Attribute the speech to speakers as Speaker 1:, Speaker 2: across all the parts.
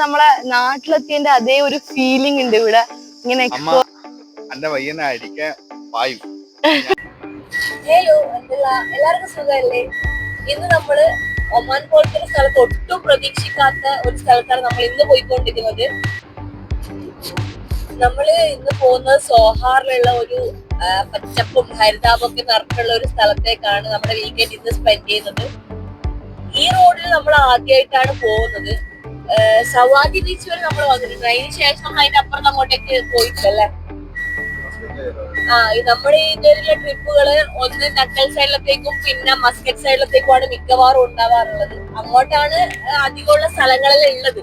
Speaker 1: നമ്മളെ നാട്ടിലെത്തിയതിന്റെ അതേ ഒരു ഫീലിംഗ് ഉണ്ട് ഇവിടെ. ഇങ്ങനെ
Speaker 2: എല്ലാവർക്കും സുഖമല്ലേ? ഇന്ന് നമ്മള് ഒമാൻ പോലത്തെ ഒരു സ്ഥലത്ത് ഒട്ടും പ്രതീക്ഷിക്കാത്ത ഒരു സ്ഥലത്താണ് നമ്മൾ ഇന്ന് പോയിക്കൊണ്ടിരിക്കുന്നത്. നമ്മള് ഇന്ന് പോകുന്നത് സോഹാറിലുള്ള ഒരു പച്ചപ്പും ഹരിതാപൊക്കെ നിറഞ്ഞുള്ള ഒരു സ്ഥലത്തേക്കാണ് നമ്മുടെ വീക്കെൻഡ് ഇന്ന് സ്പെൻഡ് ചെയ്യുന്നത്. ഈ റോഡിൽ നമ്മൾ ആദ്യമായിട്ടാണ് പോകുന്നത്. സവാദി ബീച്ച് വരെ നമ്മൾ വന്നിട്ടുണ്ട്. അതിന് ശേഷം നമ്മൾ അതിന്റെ അപ്പുറത്ത് അങ്ങോട്ടേക്ക് പോയിട്ടല്ലേ. നമ്മുടെ ഇതുവരെയുള്ള ട്രിപ്പുകള് ഒന്ന് നക്കൽ സൈഡിലത്തേക്കും പിന്നെ മസ്കറ്റ് സൈഡിലത്തേക്കുമാണ് മിക്കവാറും ഉണ്ടാവാറുള്ളത്. അങ്ങോട്ടാണ് അധികമുള്ള സ്ഥലങ്ങളെല്ലാം ഉള്ളത്.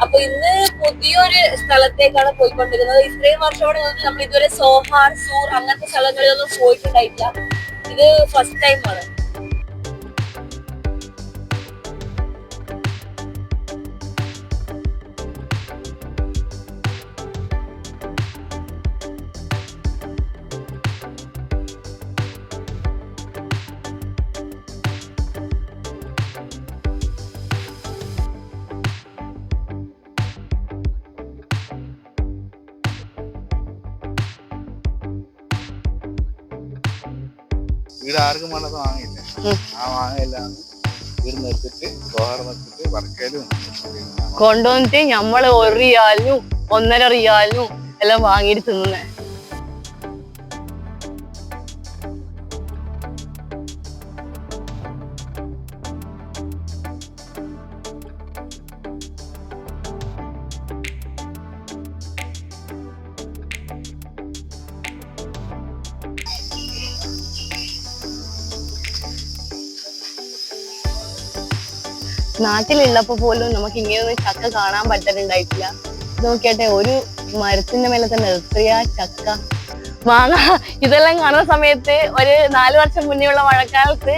Speaker 2: അപ്പൊ ഇന്ന് പുതിയൊരു സ്ഥലത്തേക്കാണ് പോയിക്കൊണ്ടിരിക്കുന്നത്. ഇത്രയും വർഷത്തോടെ നമ്മൾ ഇതുവരെ സോഹാർ, സൂർ അങ്ങനത്തെ സ്ഥലങ്ങളിലൊന്നും പോയിട്ടുണ്ടായിട്ടില്ല. ഇത് ഫസ്റ്റ് ടൈമാണ്.
Speaker 3: വീട് ആർക്കും വേണ്ടത് വാങ്ങിയില്ല. ആ വാങ്ങയില്ലാണ് വീട് നിർത്തിട്ട് സോഹാർ നിർത്തിട്ട് വർക്കലും
Speaker 1: കൊണ്ടുവന്നിട്ട് ഞമ്മള് 1 റിയാലിനും 1.5 റിയാലിനും എല്ലാം വാങ്ങിയിട്ട് തിന്നുന്നേ. നാട്ടിലുള്ളപ്പോ പോലും നമുക്ക് ഇങ്ങനെയൊന്നും ചക്ക കാണാൻ പറ്റുന്നുണ്ടായിട്ടില്ല. നോക്കിയാട്ടെ, ഒരു മരത്തിന്റെ മേലെ തന്നെ എത്രയാ ചക്ക, മാങ്ങ. ഇതെല്ലാം കാണുന്ന സമയത്ത് ഒരു 4 വർഷം മുന്നേ ഉള്ള മഴക്കാലത്ത്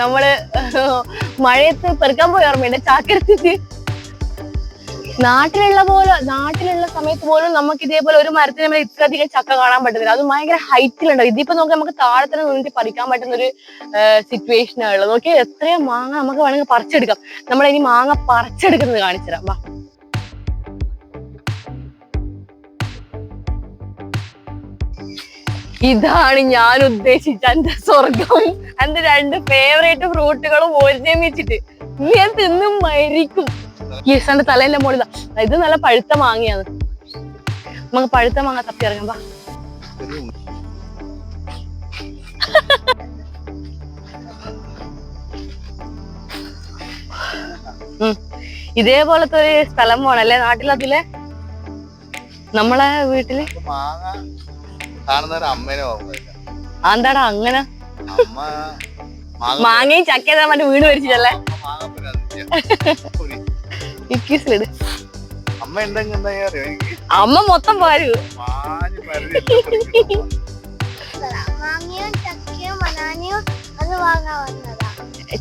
Speaker 1: നമ്മള് മഴയത്ത് പെറുക്കാൻ പോയി ഓർമ്മയുണ്ട്, ചാക്കെടുത്തിട്ട്. നാട്ടിലുള്ള സമയത്ത് പോലും നമുക്ക് ഇതേപോലെ ഒരു മരത്തിന് മേലെ ഇത്രയധികം ചക്ക കാണാൻ പറ്റുന്നില്ല. അത് ഭയങ്കര ഹൈറ്റിലുണ്ടാവും. ഇതിപ്പോ നോക്കി നമുക്ക് താഴെ തന്നെ നിന്നിട്ട് പറിക്കാൻ പറ്റുന്ന ഒരു സിറ്റുവേഷനാണ് ഉള്ളത്. നോക്കി എത്രയോ മാങ്ങ നമുക്ക് വേണമെങ്കിൽ പറിച്ചെടുക്കാം. നമ്മളിനി മാങ്ങ പറിച്ചെടുക്കുന്നത് കാണിച്ചു തരാം, വാ. ഇതാണ് ഞാൻ ഉദ്ദേശിച്ച എന്റെ സ്വർഗം. എന്റെ 2 ഫേവറേറ്റ് ഫ്രൂട്ടുകളും ഒരുമിച്ചിട്ട് ഞാൻ തിന്നും മരിക്കും. യെസ്, തലേന്റെ മുകളിൽ ഇത് നല്ല പഴുത്ത മാങ്ങയാണ്. നമുക്ക് പഴുത്ത മാങ്ങ തപ്പി ഇറങ്ങാം, വാ. ഇതേപോലത്തെ ഒരു സ്ഥലം പോണല്ലേ നാട്ടിലതിലെ. നമ്മളെ വീട്ടില് എന്താടാ അങ്ങനെ മാങ്ങയും ചക്കയും മറ്റേ വീട് വരിച്ചിട്ടല്ലേ. അമ്മ മൊത്തം പാരു.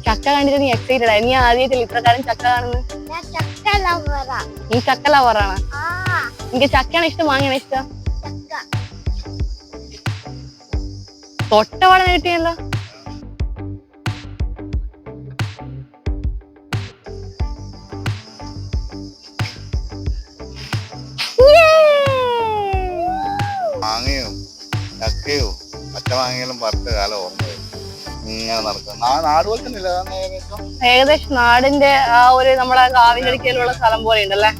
Speaker 1: ചക്ക കണ്ടിട്ട് നീ എക്സൈറ്റഡ് ആയി? നീ ആദ്യമായിട്ടല്ലേ ഇത്രക്കാലം ചക്ക കാണുന്നത്? നീ ചക്ക ലവറാണ്. എനിക്ക് ചക്കയാണ് ഇഷ്ടം, മാങ്ങയാണ് ഇഷ്ടം? തൊട്ടപാടെ കിട്ടിയല്ലോ.
Speaker 3: മാങ്ങയോ ചക്കയോ പച്ചമാങ്ങയിലും പറിച്ച കാലം ഓർമ്മ ഇങ്ങനെ നടക്കും. നാട് പോലെ തന്നെ
Speaker 1: ഏകദേശം നാടിന്റെ ആ ഒരു നമ്മളെ കാവിന്റെ അടുക്കലുള്ള സ്ഥലം പോലെ ഉണ്ടല്ലേ.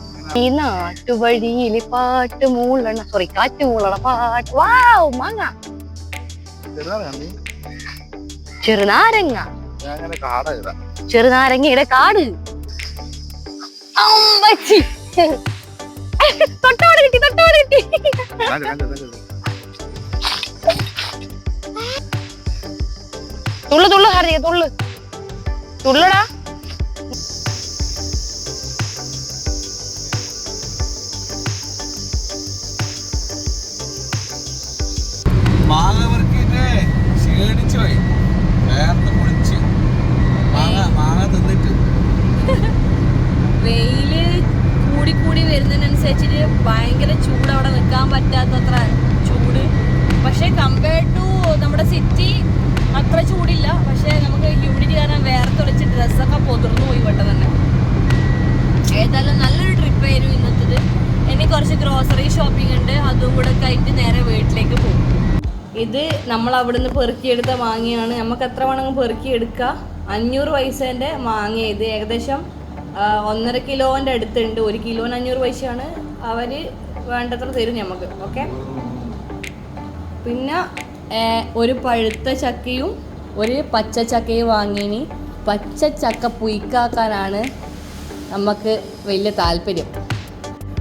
Speaker 1: ഈ നാട്ടുവഴിയില് പാട്ട് മൂളണ, സോറി, കാറ്റ് മൂളണ പാട്ട്. വാവ്, മാങ്ങ, ചെറുനാരങ്ങ, ചെറുനാരങ്ങയുടെ കാട്. അമ്പച്ചി, തൊട്ടോട് കിട്ടി. തുള്ളു ഹരിയ, തുള്ളടാ.
Speaker 3: മാങ്ങ പെറുക്കിട്ട് ക്ഷീണിച്ചു പോയി, വേർത്ത് കുളിച്ച് മാങ്ങ തിന്നിട്ട്.
Speaker 2: വെയില് കൂടി വരുന്നതിനനുസരിച്ചിട്ട് ഭയങ്കര ചൂട്, അവിടെ നിൽക്കാൻ പറ്റാത്തത്ര ചൂട്. പക്ഷെ കമ്പയർഡ് ടു നമ്മുടെ സിറ്റി അത്ര ചൂടില്ല. പക്ഷെ നമുക്ക് ഹ്യൂമിഡിറ്റി കാരണം വേർത്തൊളിച്ച് ഡ്രസ്സൊക്കെ പൊതിർന്നു പോയി പെട്ടെന്ന് തന്നെ. ഏതായാലും നല്ലൊരു ട്രിപ്പായിരുന്നു ഇന്നത്തത്. ഇനി കുറച്ച് ഗ്രോസറി ഷോപ്പിംഗ് ഉണ്ട്, അതും കൂടെ കഴിഞ്ഞിട്ട് നേരെ വീട്ടിലേക്ക് പോകും. ഇത് നമ്മൾ അവിടുന്ന് പെറുക്കിയെടുത്ത മാങ്ങയാണ്. നമുക്ക് എത്ര വേണമെങ്കിൽ പെറുക്കിയെടുക്കുക. 500 പൈസേൻ്റെ മാങ്ങ. ഇത് ഏകദേശം 1.5 കിലോൻ്റെ അടുത്തുണ്ട്. 1 കിലോന് 500 പൈസയാണ്. അവർ വേണ്ടത്ര തരും നമുക്ക്. ഓക്കെ. പിന്നെ ഒരു പഴുത്ത ചക്കയും ഒരു പച്ച ചക്കയും വാങ്ങിനി. പച്ച ചക്ക പുയിക്കാക്കാനാണ് നമുക്ക് വലിയ താല്പര്യം.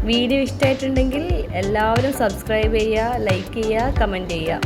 Speaker 2: വീഡിയോ ഇഷ്ടമായിട്ടുണ്ടെങ്കിൽ എല്ലാവരും സബ്സ്ക്രൈബ് ചെയ്യുക, ലൈക്ക് ചെയ്യുക, കമൻറ്റ് ചെയ്യുക.